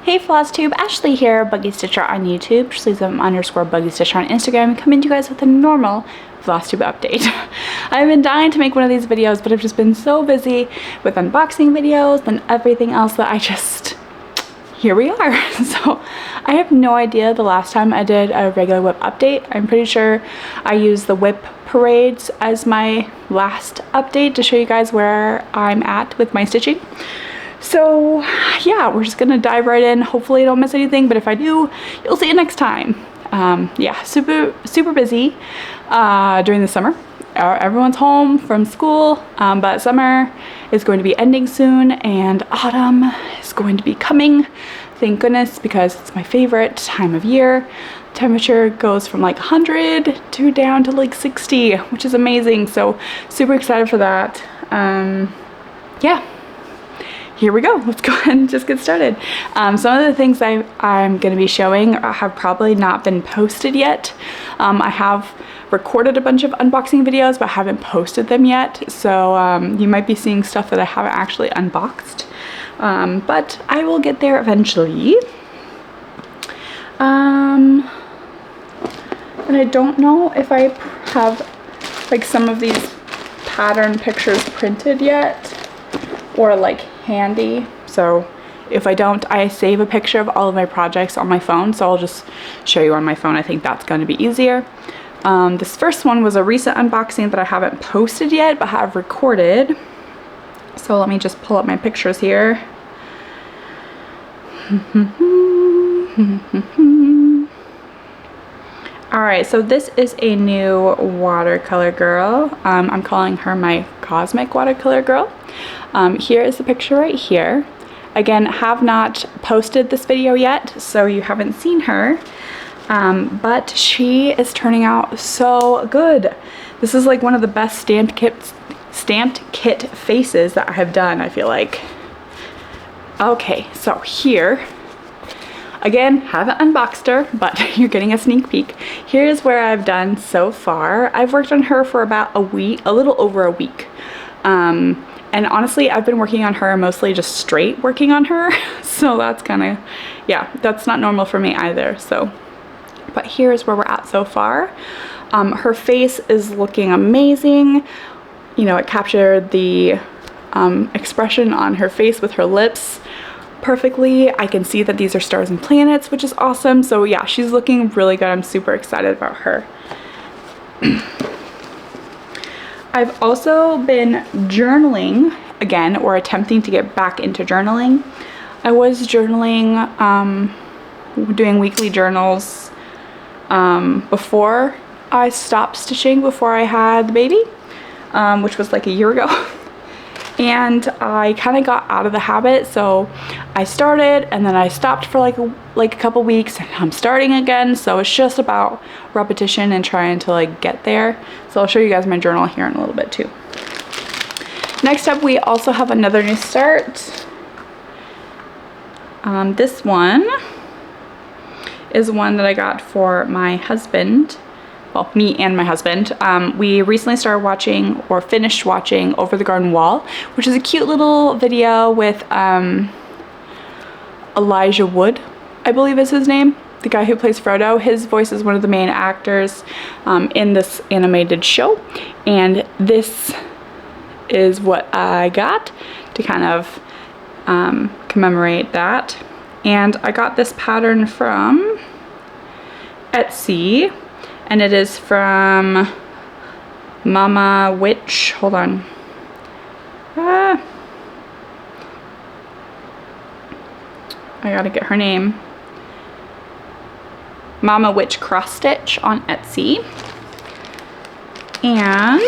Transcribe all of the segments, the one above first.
Hey Flosstube, Ashley here, Buggy Stitcher on YouTube, _Buggy Stitcher on Instagram, coming to you guys with a normal Flosstube update. I've been dying to make one of these videos, but I've just been so busy with unboxing videos and everything else that here we are. So I have no idea the last time I did a regular whip update. I'm pretty sure I used the whip parades as my last update to show you guys where I'm at with my stitching. So yeah, we're just gonna dive right in. Hopefully I don't miss anything, but if I do, you'll see it next time. Yeah, super busy during the summer. Everyone's home from school, but summer is going to be ending soon and autumn is going to be coming. Thank goodness, because it's my favorite time of year. Temperature goes from like 100 to down to like 60, which is amazing. So super excited for that. Yeah. Here we go. Let's go ahead and just get started. Some of the things I'm going to be showing have probably not been posted yet. I have recorded a bunch of unboxing videos, but haven't posted them yet. So you might be seeing stuff that I haven't actually unboxed. But I will get there eventually. And I don't know if I have like some of these pattern pictures printed yet or like handy. So if I don't, I save a picture of all of my projects on my phone, so I'll just show you on my phone. I think that's going to be easier. This first one was a recent unboxing that I haven't posted yet but have recorded. So let me just pull up my pictures here. Alright, so this is a new watercolor girl. I'm calling her my cosmic watercolor girl. Here is the picture right here. Again, have not posted this video yet, so you haven't seen her. But she is turning out so good. This is like one of the best stamped kit faces that I have done, I feel like. Okay, so here, again, haven't unboxed her, but you're getting a sneak peek. Here's where I've done so far. I've worked on her for about a week, a little over a week. And honestly, I've been working on her mostly just straight working on her. So that's kind of, yeah, that's not normal for me either. So, but here's where we're at so far. Her face is looking amazing. You know, it captured the expression on her face with her lips perfectly. I can see that these are stars and planets, which is awesome. So yeah, she's looking really good. I'm super excited about her. I've also been journaling again, or attempting to get back into journaling. I was journaling, doing weekly journals before I stopped stitching, before I had the baby, which was like a year ago. And I kind of got out of the habit, so I started and then I stopped for like a couple weeks and I'm starting again. So it's just about repetition and trying to like get there. So I'll show you guys my journal here in a little bit too. Next up, we also have another new start. This one is one that I got for my husband. Well, me and my husband. We recently started watching, or finished watching, Over the Garden Wall, which is a cute little video with Elijah Wood, I believe is his name, the guy who plays Frodo. His voice is one of the main actors in this animated show, and this is what I got to kind of commemorate that. And I got this pattern from Etsy. And it is from Mama Witch. Hold on. I gotta get her name. Mama Witch Cross Stitch on Etsy. And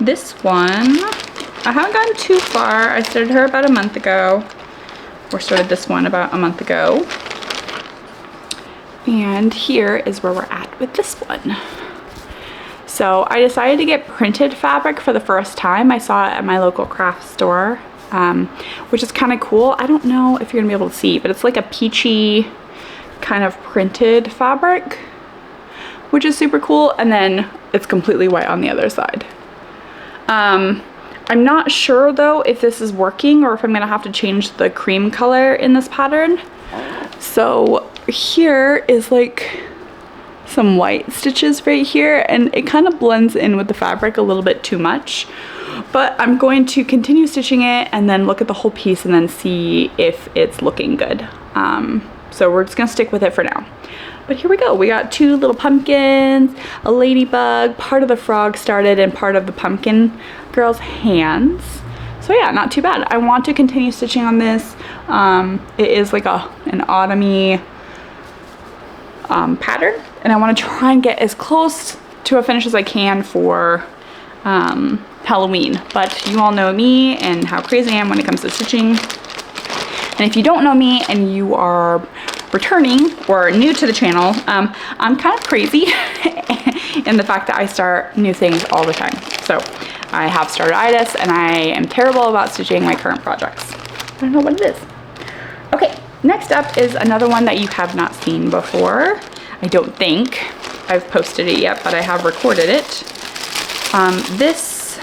this one, I haven't gotten too far. I started her about a month ago. Or started this one about a month ago. And here is where we're at with this one. So I decided to get printed fabric for the first time. I saw it at my local craft store, which is kind of cool. I don't know if you're gonna be able to see, but it's like a peachy kind of printed fabric, which is super cool. And then it's completely white on the other side. I'm not sure though if this is working or if I'm gonna have to change the cream color in this pattern. So here is like some white stitches right here, and it kind of blends in with the fabric a little bit too much. But I'm going to continue stitching it and then look at the whole piece and then see if it's looking good. So we're just gonna stick with it for now. But here we go. We got 2 little pumpkins, a ladybug, part of the frog started, and part of the pumpkin girl's hands. So yeah, not too bad. I want to continue stitching on this. It is like an autumny pattern, and I want to try and get as close to a finish as I can for Halloween. But you all know me and how crazy I am when it comes to stitching. And if you don't know me and you are returning or new to the channel, I'm kind of crazy in the fact that I start new things all the time. So I have startitis and I am terrible about stitching my current projects. I don't know what it is. Okay, next up is another one that you have not seen before. I don't think I've posted it yet, but I have recorded it. This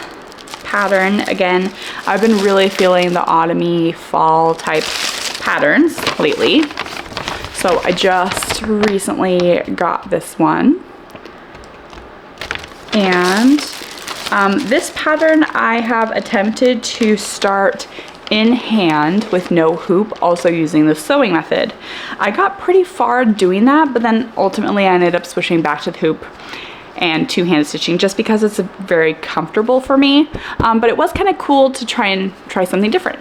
pattern, again, I've been really feeling the autumny fall type patterns lately. So I just recently got this one. And this pattern I have attempted to start in hand with no hoop, also using the sewing method. I got pretty far doing that, but then ultimately I ended up switching back to the hoop and two-handed stitching just because it's very comfortable for me. But it was kind of cool to try something different.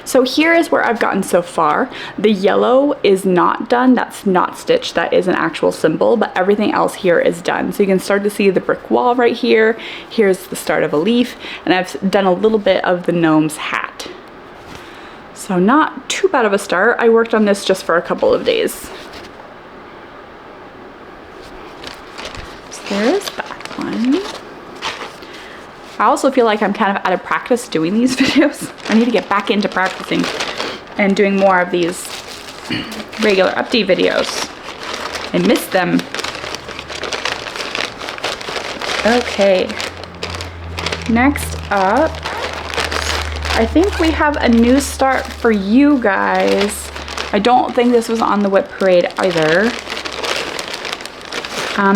So here is where I've gotten so far. The yellow is not done, that's not stitched, that is an actual symbol, but everything else here is done. So you can start to see the brick wall right here. Here's the start of a leaf, and I've done a little bit of the gnome's hat. So not too bad of a start. I worked on this just for a couple of days. So there's that one. I also feel like I'm kind of out of practice doing these videos. I need to get back into practicing and doing more of these regular update videos. I miss them. Okay. Next up, I think we have a new start for you guys. I don't think this was on the Whip Parade either.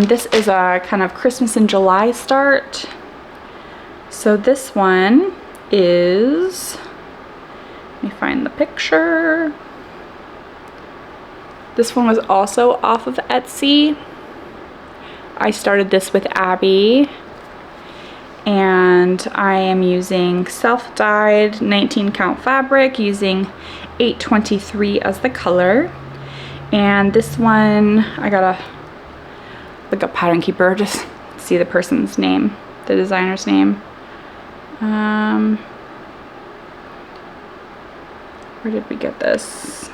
This is a kind of Christmas in July start. So this one is, let me find the picture. This one was also off of Etsy. I started this with Abby, and I am using self-dyed 19 count fabric using 823 as the color. And this one, I gotta look up Pattern Keeper, just see the person's name, the designer's name. Where did we get this?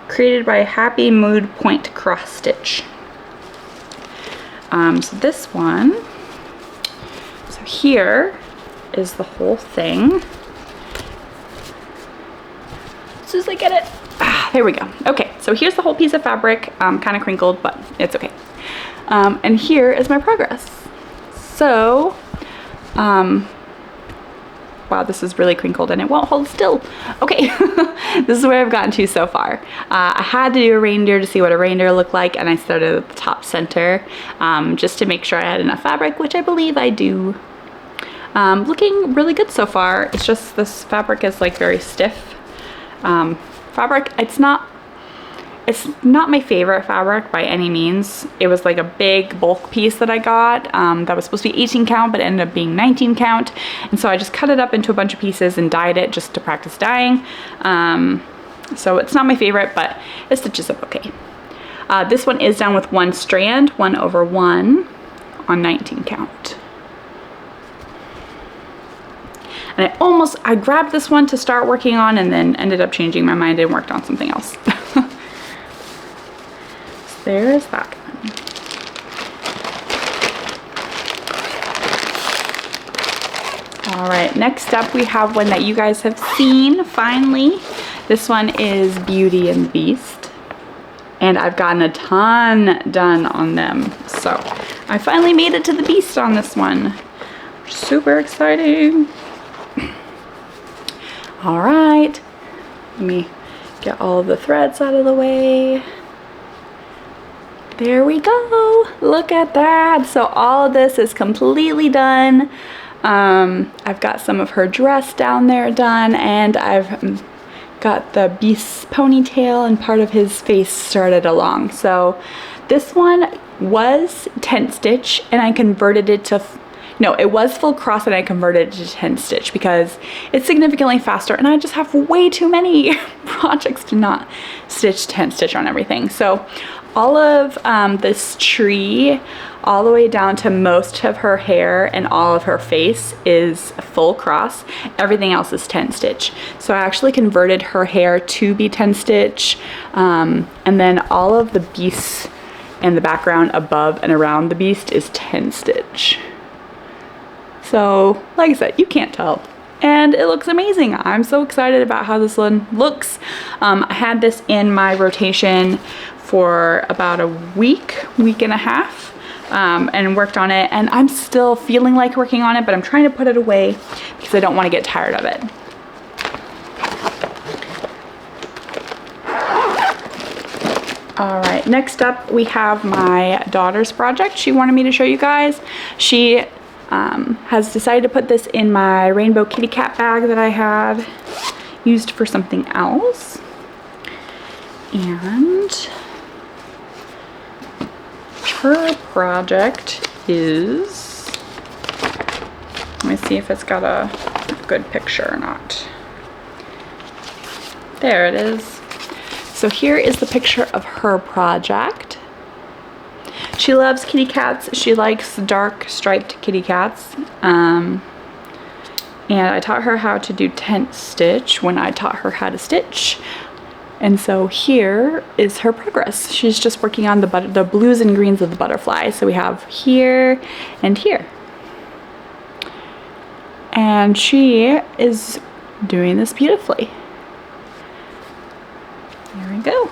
Created by Happy Mood Point Cross Stitch. So this one, so here is the whole thing. As soon as I get it, there we go. Okay, so here's the whole piece of fabric, kind of crinkled, but it's okay. And here is my progress. So, wow, this is really crinkled and it won't hold still. Okay, this is where I've gotten to so far. I had to do a reindeer to see what a reindeer looked like, and I started at the top center just to make sure I had enough fabric, which I believe I do. Looking really good so far. It's just this fabric is like very stiff. Fabric, it's not my favorite fabric by any means. It was like a big bulk piece that I got that was supposed to be 18 count, but it ended up being 19 count. And so I just cut it up into a bunch of pieces and dyed it just to practice dyeing. So it's not my favorite, but it stitches up okay. This one is done with one strand, 1/1 on 19 count. And I grabbed this one to start working on and then ended up changing my mind and worked on something else. There's that one. All right, next up we have one that you guys have seen finally. This one is Beauty and the Beast, and I've gotten a ton done on them. So I finally made it to the Beast on this one. Super exciting. All right, let me get all of the threads out of the way. There we go. Look at that. So all of this is completely done. I've got some of her dress down there done, and I've got the beast's ponytail and part of his face started along. So this one was tent stitch, and I converted it to, no, it was full cross and I converted it to tent stitch because it's significantly faster, and I just have way too many projects to not stitch tent stitch on everything. So all of this tree, all the way down to most of her hair and all of her face is full cross. Everything else is tent stitch. So I actually converted her hair to be tent stitch, and then all of the beasts and the background above and around the beast is tent stitch. So like I said, you can't tell. And it looks amazing. I'm so excited about how this one looks. I had this in my rotation for about a week and a half, and worked on it, and I'm still feeling like working on it, but I'm trying to put it away because I don't want to get tired of it. All right, next up we have my daughter's project. She wanted me to show you guys. She has decided to put this in my rainbow kitty cat bag that I had used for something else. And her project is, let me see if it's got a good picture or not. There it is. So here is the picture of her project. She loves kitty cats. She likes dark striped kitty cats. And I taught her how to do tent stitch when I taught her how to stitch. And so here is her progress. She's just working on the blues and greens of the butterfly. So we have here and here. And she is doing this beautifully. There we go.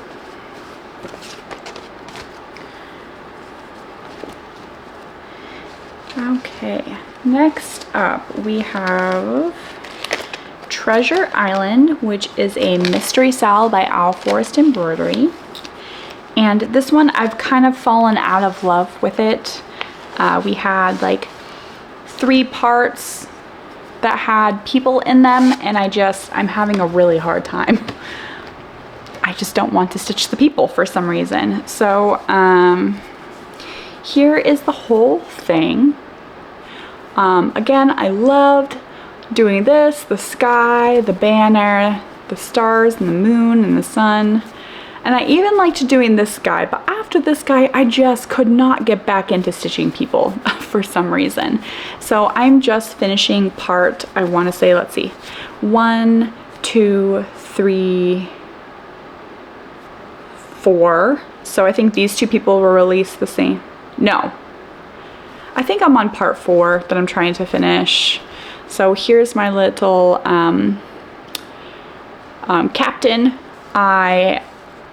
Okay, next up we have Treasure Island, which is a mystery sal by Owl Forest Embroidery. And this one, I've kind of fallen out of love with it. We had like 3 parts that had people in them, and I'm having a really hard time. I just don't want to stitch the people for some reason. So here is the whole thing. Again, I loved doing this, the sky, the banner, the stars and the moon and the sun. And I even liked doing this guy, but after this guy, I just could not get back into stitching people for some reason. So I'm just finishing part, I want to say, let's see, 1, 2, 3, 4. So I think these 2 people were released the same. No, I think I'm on part 4 that I'm trying to finish. So here's my little captain.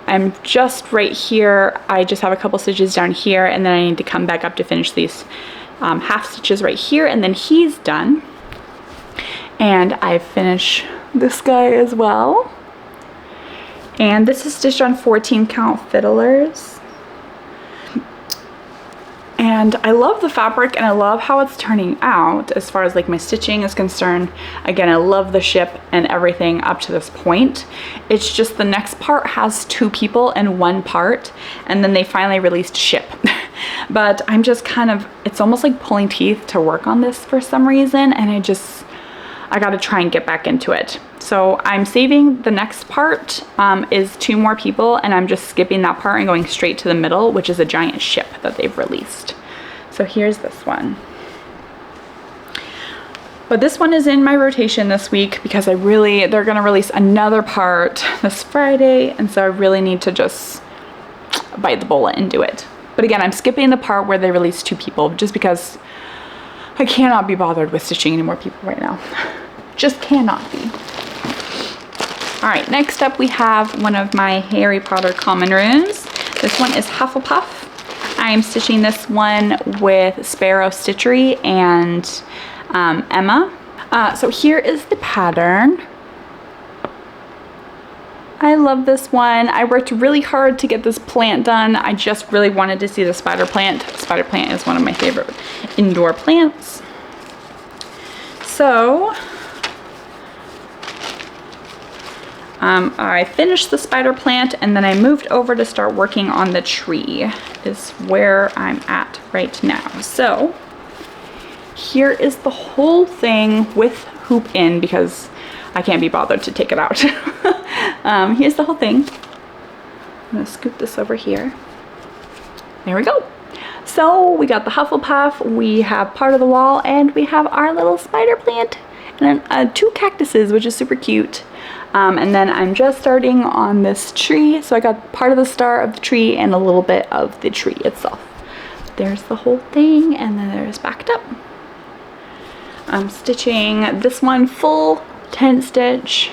I'm just right here. I just have a couple stitches down here, and then I need to come back up to finish these half stitches right here, and then he's done. And I finish this guy as well. And this is stitched on 14 count fiddlers. And I love the fabric, and I love how it's turning out as far as like my stitching is concerned. Again, I love the ship and everything up to this point. It's just the next part has 2 people and 1 part, and then they finally released ship. But I'm just kind of, it's almost like pulling teeth to work on this for some reason, and I gotta try and get back into it. So I'm saving the next part is 2 more people, and I'm just skipping that part and going straight to the middle, which is a giant ship that they've released. So here's this one. But this one is in my rotation this week because they're gonna release another part this Friday, and so I really need to just bite the bullet and do it. But again, I'm skipping the part where they release 2 people just because I cannot be bothered with stitching any more people right now. Just cannot be. All right, next up we have one of my Harry Potter common runes. This one is Hufflepuff. I am stitching this one with Sparrow Stitchery, and Emma. So here is the pattern. I love this one. I worked really hard to get this plant done. I just really wanted to see the spider plant. Spider plant is one of my favorite indoor plants. So I finished the spider plant and then I moved over to start working on the tree, is where I'm at right now. So here is the whole thing with hoop in because I can't be bothered to take it out. Here's the whole thing. I'm gonna scoop this over here. There we go. So we got the Hufflepuff, we have part of the wall, and we have our little spider plant, and then 2 cactuses, which is super cute. And then I'm just starting on this tree, so I got part of the star of the tree and a little bit of the tree itself. There's the whole thing, and then there's backed up. I'm stitching this one full 10 stitch.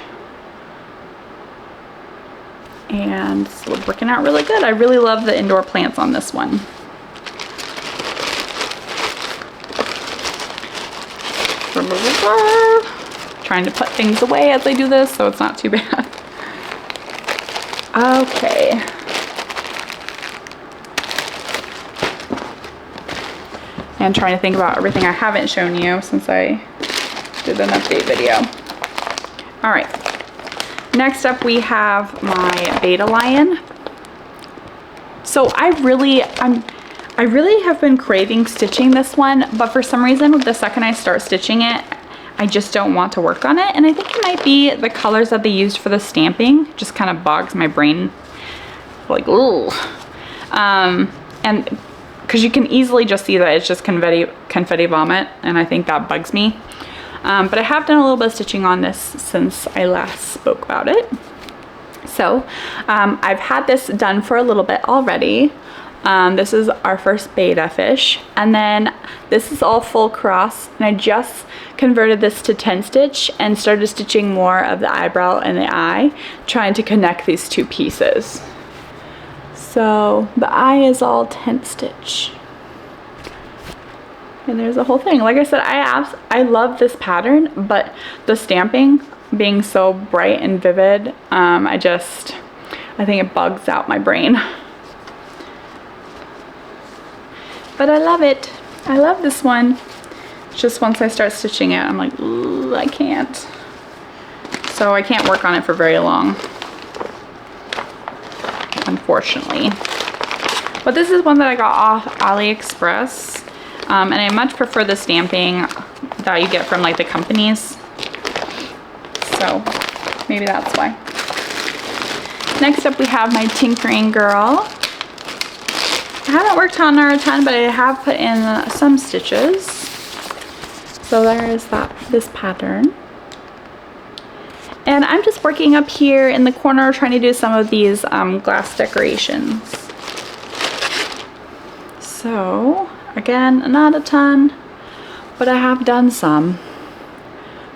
And it's working out really good. I really love the indoor plants on this one. Trying to put things away as I do this, so it's not too bad. Okay. And trying to think about everything I haven't shown you since I did an update video. All right. Next up we have my beta lion. So I really have been craving stitching this one, but for some reason the second I start stitching it, I just don't want to work on it. And I think it might be the colors that they used for the stamping just kind of bogs my brain. Like, ooh. And because you can easily just see that it's just confetti vomit, and I think that bugs me. But I have done a little bit of stitching on this since I last spoke about it. So I've had this done for a little bit already. This is our first beta fish, and then this is all full cross, and I just converted this to 10 stitch and started stitching more of the eyebrow and the eye, trying to connect these 2 pieces. So the eye is all 10 stitch. And there's the whole thing. Like I said, I love this pattern, but the stamping being so bright and vivid, I think it bugs out my brain. But I love it. I love this one. It's just once I start stitching it, I'm like, ooh, I can't. So I can't work on it for very long, unfortunately. But this is one that I got off AliExpress. And I much prefer the stamping that you get from like the companies. So maybe that's why. Next up we have my tinkering girl. I haven't worked on her a ton, but I have put in some stitches. So there is this pattern. And I'm just working up here in the corner trying to do some of these glass decorations. So again, not a ton, but I have done some.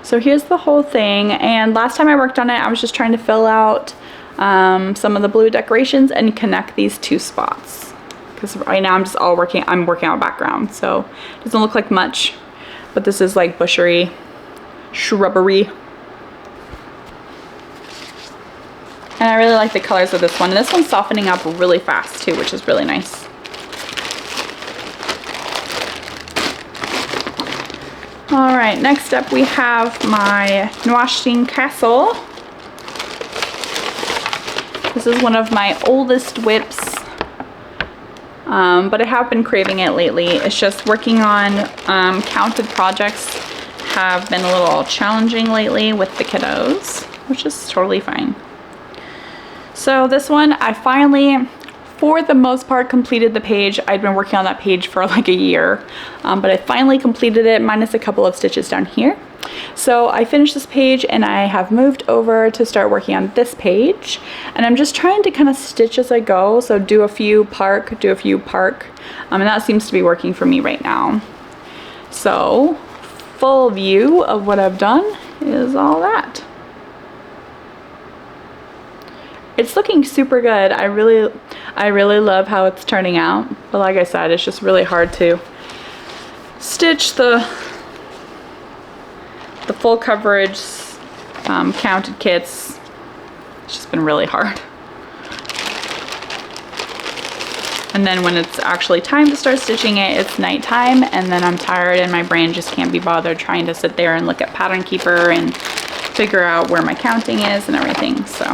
So here's the whole thing, and last time I worked on it, I was just trying to fill out some of the blue decorations and connect these 2 spots. Because right now I'm working on background, so it doesn't look like much, but this is like bushery, shrubbery. And I really like the colors of this one, and this one's softening up really fast too, which is really nice. Alright, next up we have my Nwashing Castle. This is one of my oldest whips, but I have been craving it lately. It's just working on counted projects have been a little challenging lately with the kiddos, which is totally fine. So this one, I finally, for the most part, completed the page. I'd been working on that page for like a year, but I finally completed it, minus a couple of stitches down here. So I finished this page and I have moved over to start working on this page, and I'm just trying to kind of stitch as I go. So do a few, park, and that seems to be working for me right now. So full view of what I've done is all that. It's looking super good. I really love how it's turning out. But like I said, it's just really hard to stitch the the full coverage counted kits. It's just been really hard. And then when it's actually time to start stitching it, it's nighttime, and then I'm tired and my brain just can't be bothered trying to sit there and look at Pattern Keeper and figure out where my counting is and everything, so.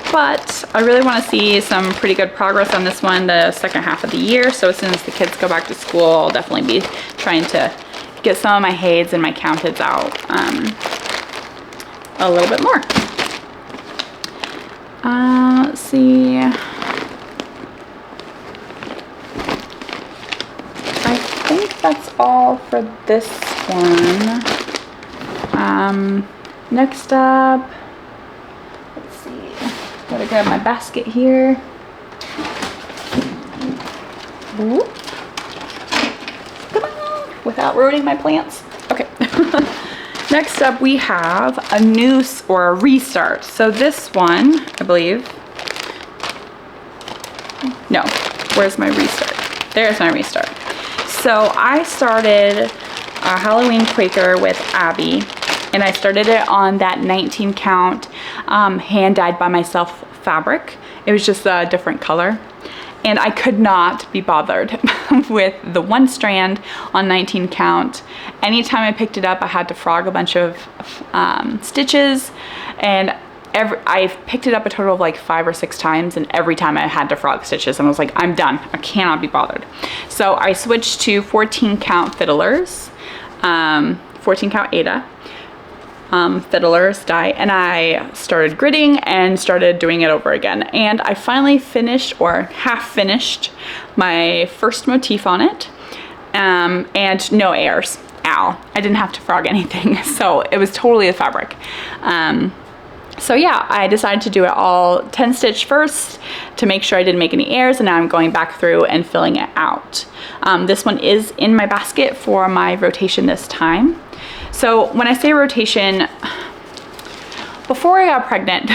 But I really want to see some pretty good progress on this one the second half of the year, so as soon as the kids go back to school, I'll definitely be trying to get some of my heids and my counteds out a little bit more. Let's see. I think that's all for this one. Next up, let's see. Gotta grab my basket here. Whoop. Come on, without ruining my plants. Okay. Next up, we have a new or a restart. So this one, I believe. No, where's my restart? There's my restart. So I started a Halloween Quaker with Abby, and I started it on that 19 count hand dyed by myself fabric. It was just a different color. And I could not be bothered with the one strand on 19 count. Anytime I picked it up, I had to frog a bunch of stitches, and I've picked it up a total of like 5 or 6 times, and every time I had to frog stitches, and I was like, I'm done. I cannot be bothered. So I switched to 14 count fiddlers, 14 count Ada. Fiddlers die, and I started gridding and started doing it over again, and I finally finished, or half finished, my first motif on it, and no airs. Ow, I didn't have to frog anything, so it was totally the fabric. So yeah, I decided to do it all 10 stitch first to make sure I didn't make any airs, and now I'm going back through and filling it out. This one is in my basket for my rotation this time. So when I say rotation, before I got pregnant,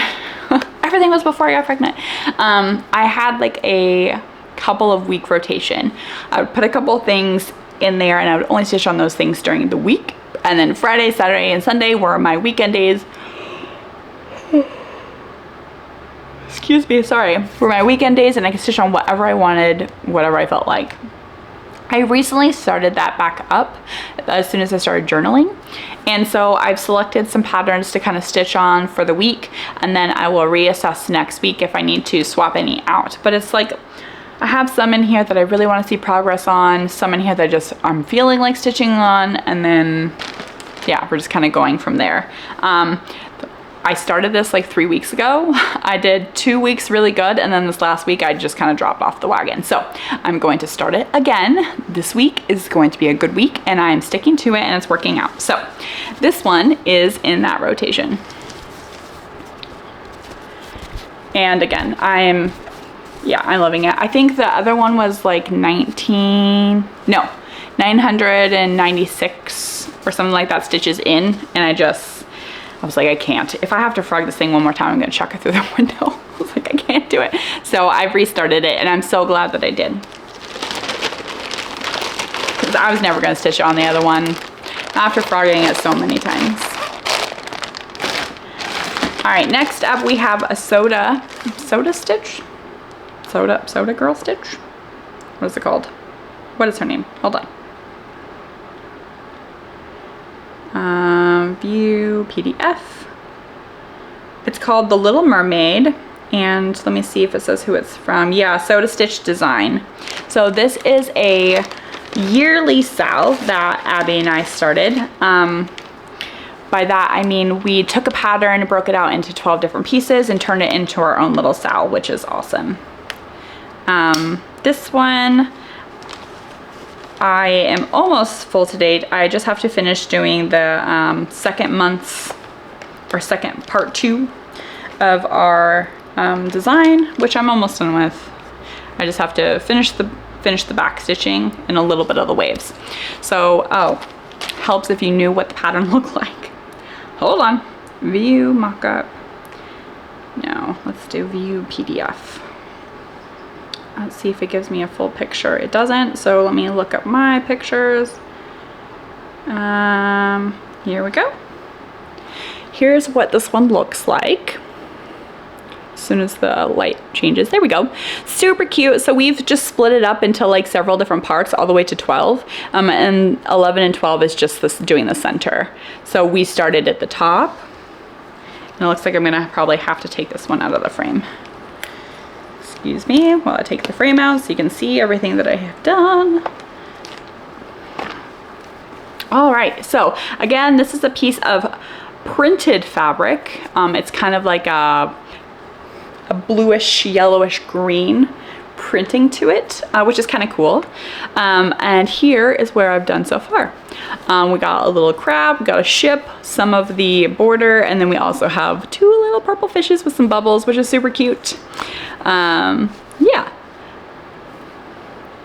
everything was before I got pregnant, I had like a couple of week rotation. I would put a couple of things in there, and I would only stitch on those things during the week. And then Friday, Saturday, and Sunday were my weekend days. Excuse me, sorry. Were my weekend days, and I could stitch on whatever I wanted, whatever I felt like. I recently started that back up as soon as I started journaling, and so I've selected some patterns to kind of stitch on for the week, and then I will reassess next week if I need to swap any out. But it's like I have some in here that I really want to see progress on, some in here that I'm feeling like stitching on, and then yeah, we're just kind of going from there. I started this like 3 weeks ago. I did 2 weeks really good, and then this last week I just kind of dropped off the wagon. So I'm going to start it again. This week is going to be a good week, and I'm sticking to it, and it's working out. So this one is in that rotation. And again, I'm loving it. I think the other one was like 996 or something like that stitches in, and I was like, I can't. If I have to frog this thing one more time, I'm gonna chuck it through the window. I was like, I can't do it. So I've restarted it, and I'm so glad that I did. Because I was never gonna stitch on the other one after frogging it so many times. All right, next up we have a soda stitch? Soda girl stitch? What is it called? What is her name? Hold on. View PDF. It's called The Little Mermaid, and let me see if it says who it's from. Yeah, Soda Stitch Design. So this is a yearly sal that Abby and I started. By that I mean we took a pattern, broke it out into 12 different pieces, and turned it into our own little sal, which is awesome. This one, I am almost full to date. I just have to finish doing the second part 2 of our design, which I'm almost done with. I just have to finish the back stitching and a little bit of the waves. So, helps if you knew what the pattern looked like. Hold on, view mockup. No, let's do view PDF. Let's see if it gives me a full picture. It doesn't, so let me look up my pictures. Here we go. Here's what this one looks like. As soon as the light changes, there we go. Super cute. So we've just split it up into like several different parts all the way to 12, and 11 and 12 is just this doing the center. So we started at the top, and it looks like I'm gonna probably have to take this one out of the frame. Excuse me while I take the frame out so you can see everything that I have done. All right, so again, this is a piece of printed fabric. It's kind of like a bluish, yellowish green printing to it, which is kind of cool. And here is where I've done so far. We got a little crab, we got a ship, some of the border, and then we also have 2 little purple fishes with some bubbles, which is super cute. Yeah.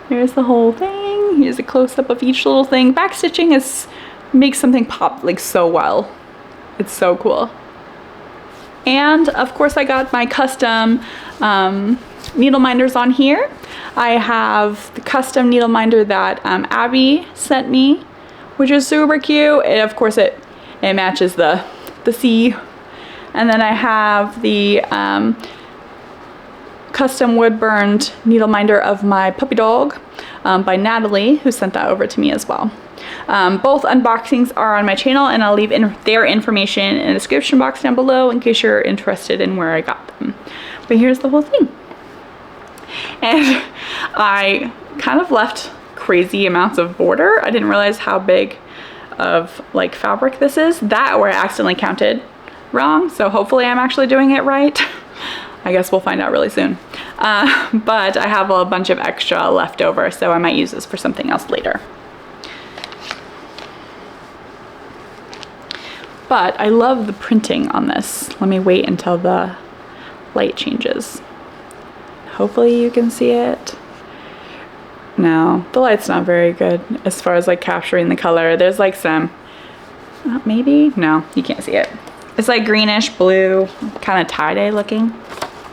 Here's the whole thing. Here's a close-up of each little thing. Backstitching makes something pop like so well. It's so cool. And of course I got my custom Needleminders on here. I have the custom Needleminder that Abby sent me, which is super cute. And of course it matches the sea. And then I have the custom wood burned Needleminder of my puppy dog by Natalie, who sent that over to me as well. Both unboxings are on my channel, and I'll leave their information in the description box down below in case you're interested in where I got them. But here's the whole thing. And I kind of left crazy amounts of border. I didn't realize how big of like fabric this is. That or I accidentally counted wrong, so hopefully I'm actually doing it right. I guess we'll find out really soon. But I have a bunch of extra left over, so I might use this for something else later. But I love the printing on this. Let me wait until the light changes. Hopefully you can see it. No, the light's not very good as far as like capturing the color. There's like some, maybe? No, you can't see it. It's like greenish blue, kind of tie-dye looking.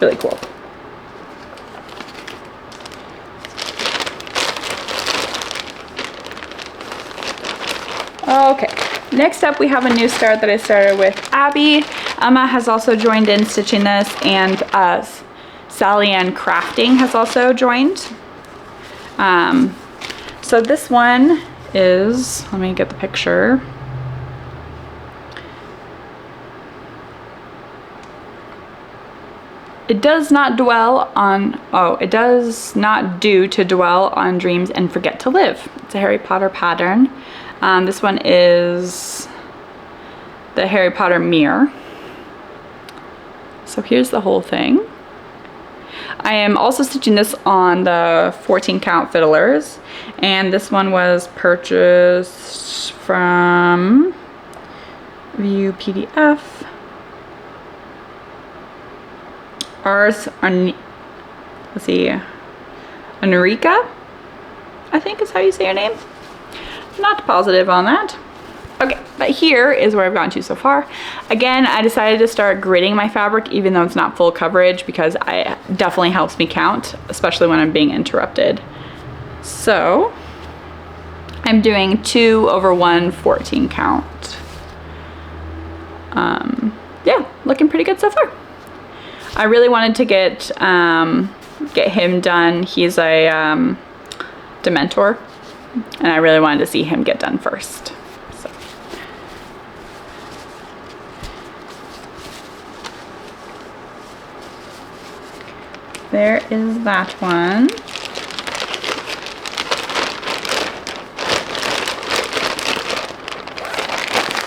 Really cool. Okay. Next up, we have a new start that I started with Abby. Emma has also joined in stitching this, and Sally Ann Crafting has also joined. So this one is, let me get the picture. It does not dwell on, it does not do to dwell on dreams and forget to live. It's a Harry Potter pattern. This one is the Harry Potter mirror. So here's the whole thing. I am also stitching this on the 14 count fiddlers, and this one was purchased from View PDF. Ours are, let's see, Anurika, I think is how you say your name. Not positive on that. Okay, but here is where I've gotten to so far. Again, I decided to start gridding my fabric even though it's not full coverage because it definitely helps me count, especially when I'm being interrupted. So I'm doing 2 over 1 14 count. Yeah, looking pretty good so far. I really wanted to get him done. He's a Dementor, and I really wanted to see him get done first. So. There is that one.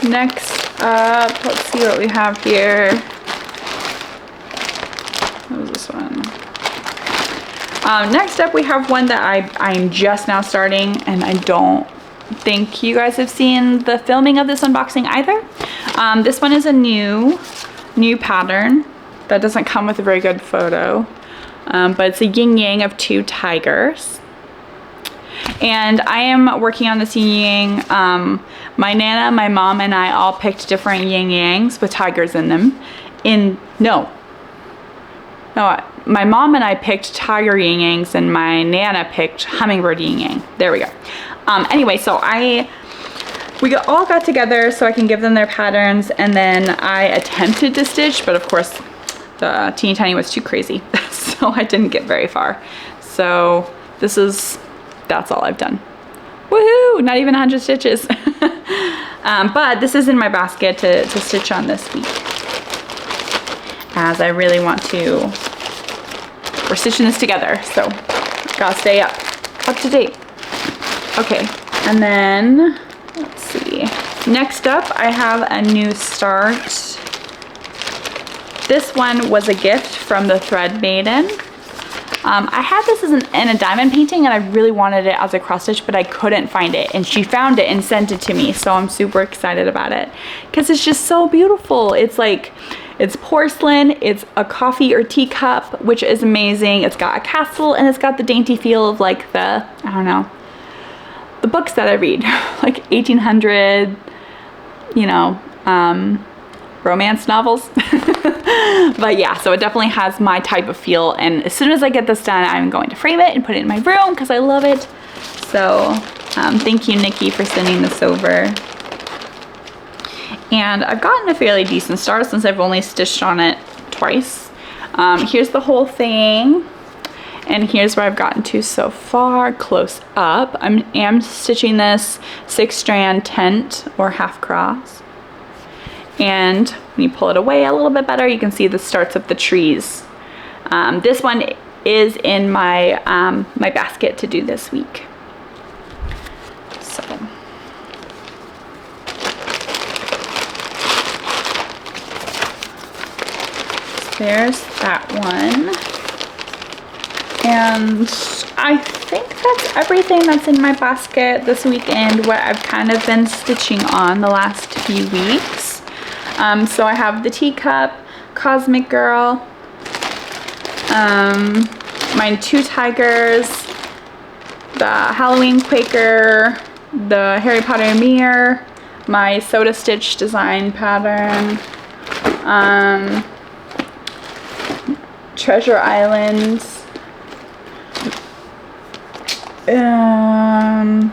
Next up, let's see what we have here. What was this one? Next up we have one that I'm just now starting, and I don't think you guys have seen the filming of this unboxing either. This one is a new pattern that doesn't come with a very good photo, but it's a yin yang of 2 tigers. And I am working on this yin yang. My Nana, my mom, and I all picked different yin yangs with tigers in them. my mom and I picked tiger yin-yangs and my Nana picked hummingbird yin-yang. There we go. Anyway, so we all got together so I can give them their patterns, and then I attempted to stitch, but of course the teeny tiny was too crazy, so I didn't get very far. So that's all I've done. Woohoo! Not even 100 stitches. But this is in my basket to stitch on this week, as I really want to. We're stitching this together, so gotta stay up to date. Okay, and then let's see. Next up, I have a new start. This one was a gift from the Thread Maiden. I had this in a diamond painting, and I really wanted it as a cross stitch, but I couldn't find it, and she found it and sent it to me, so I'm super excited about it because it's just so beautiful. It's like, it's porcelain, it's a coffee or tea cup, which is amazing. It's got a castle, and it's got the dainty feel of like the, I don't know, the books that I read, like 1800, you know, romance novels. But yeah, so it definitely has my type of feel, and as soon as I get this done, I'm going to frame it and put it in my room because I love it. So thank you, Nikki, for sending this over. And I've gotten a fairly decent start since I've only stitched on it twice. Here's the whole thing, and here's where I've gotten to so far, close up. I am stitching this 6-strand tent or half cross. And when you pull it away a little bit better, you can see the starts of the trees. This one is in my my basket to do this week. So there's that one. And I think that's everything that's in my basket this weekend, what I've kind of been stitching on the last few weeks. So I have the teacup, Cosmic Girl, my 2 tigers, the Halloween Quaker, the Harry Potter mirror, my Soda Stitch design pattern, Treasure Island, and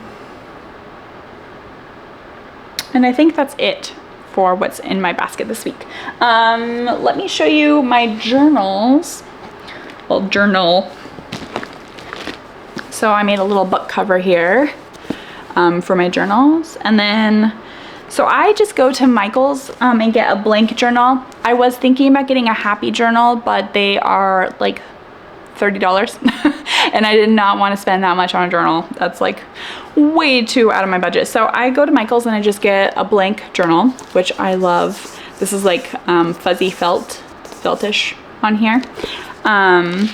I think that's it for what's in my basket this week. Let me show you my journals. Well, journal. So I made a little book cover here for my journals, and then so I just go to Michael's and get a blank journal. I was thinking about getting a happy journal, but they are like $30 and I did not want to spend that much on a journal. That's like way too out of my budget. So I go to Michael's and I just get a blank journal, which I love. This is like fuzzy feltish on here, and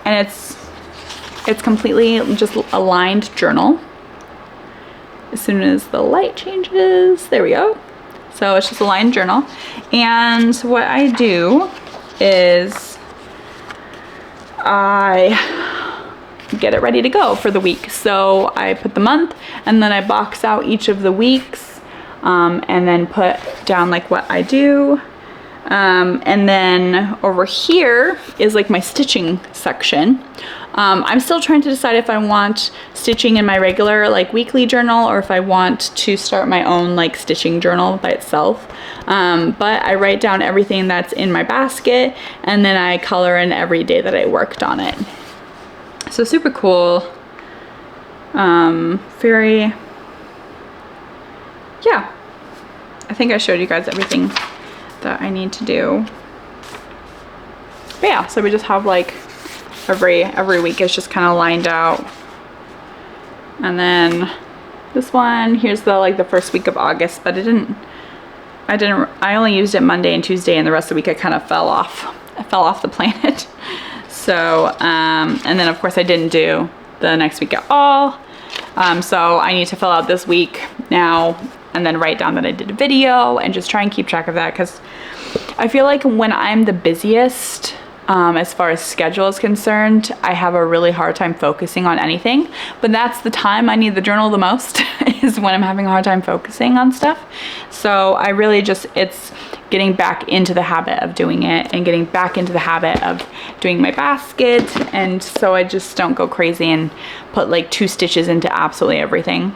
it's completely just a lined journal. As soon as the light changes, there we go. So it's just a lined journal, and what I do is I get it ready to go for the week. So I put the month, and then I box out each of the weeks, and then put down like what I do. And then over here is like my stitching section. I'm still trying to decide if I want stitching in my regular like weekly journal, or if I want to start my own like stitching journal by itself. But I write down everything that's in my basket, and then I color in every day that I worked on it. So super cool. Yeah, I think I showed you guys everything that I need to do. But yeah, so we just have like every week is just kind of lined out. And then this one, here's the like the first week of August, but I only used it Monday and Tuesday, and the rest of the week I kind of fell off the planet. So and then of course I didn't do the next week at all. So I need to fill out this week now, and then write down that I did a video, and just try and keep track of that, because I feel like when I'm the busiest, as far as schedule is concerned, I have a really hard time focusing on anything. But that's the time I need the journal the most, is when I'm having a hard time focusing on stuff. So I really just, it's getting back into the habit of doing it and getting back into the habit of doing my basket, and so I just don't go crazy and put like 2 stitches into absolutely everything.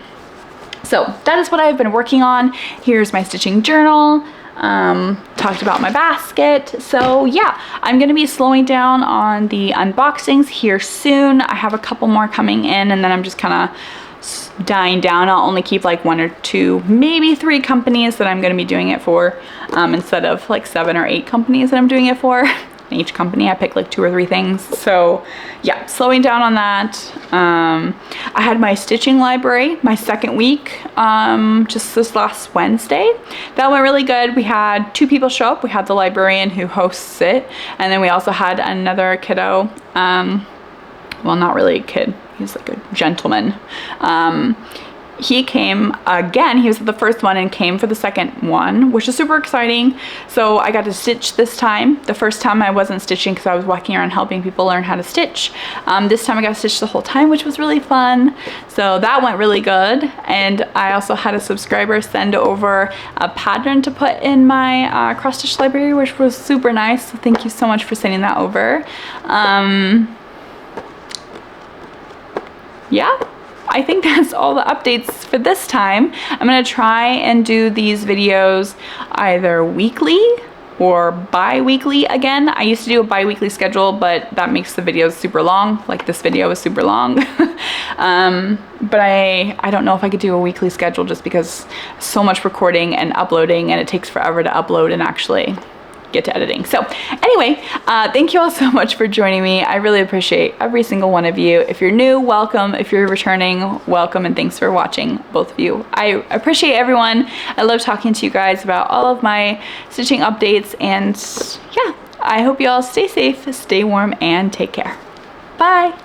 So that is what I've been working on. Here's my stitching journal. Talked about my basket. So yeah, I'm gonna be slowing down on the unboxings here soon. I have a couple more coming in, and then I'm just kind of dying down. I'll only keep like 1 or 2, maybe 3 companies that I'm going to be doing it for, instead of like 7 or 8 companies that I'm doing it for. In each company I pick like 2 or 3 things. So yeah, slowing down on that. I had my stitching library, my 2nd week, just this last Wednesday. That went really good. We had 2 people show up. We had the librarian who hosts it, and then we also had another kiddo, well, not really a kid, he's like a gentleman. He came again. He was the first one and came for the 2nd one, which is super exciting. So I got to stitch this time. The first time I wasn't stitching because I was walking around helping people learn how to stitch. This time I got to stitch the whole time, which was really fun. So that went really good. And I also had a subscriber send over a pattern to put in my cross stitch library, which was super nice. So thank you so much for sending that over. Yeah, I think that's all the updates for this time. I'm gonna try and do these videos either weekly or bi-weekly again. I used to do a bi-weekly schedule, but that makes the videos super long. Like this video is super long. But I don't know if I could do a weekly schedule just because so much recording and uploading, and it takes forever to upload and actually get to editing. So anyway, thank you all so much for joining me. I really appreciate every single one of you. If you're new, welcome. If you're returning, welcome, and thanks for watching, both of you. I appreciate everyone. I love talking to you guys about all of my stitching updates, and yeah, I hope you all stay safe, stay warm, and take care. Bye.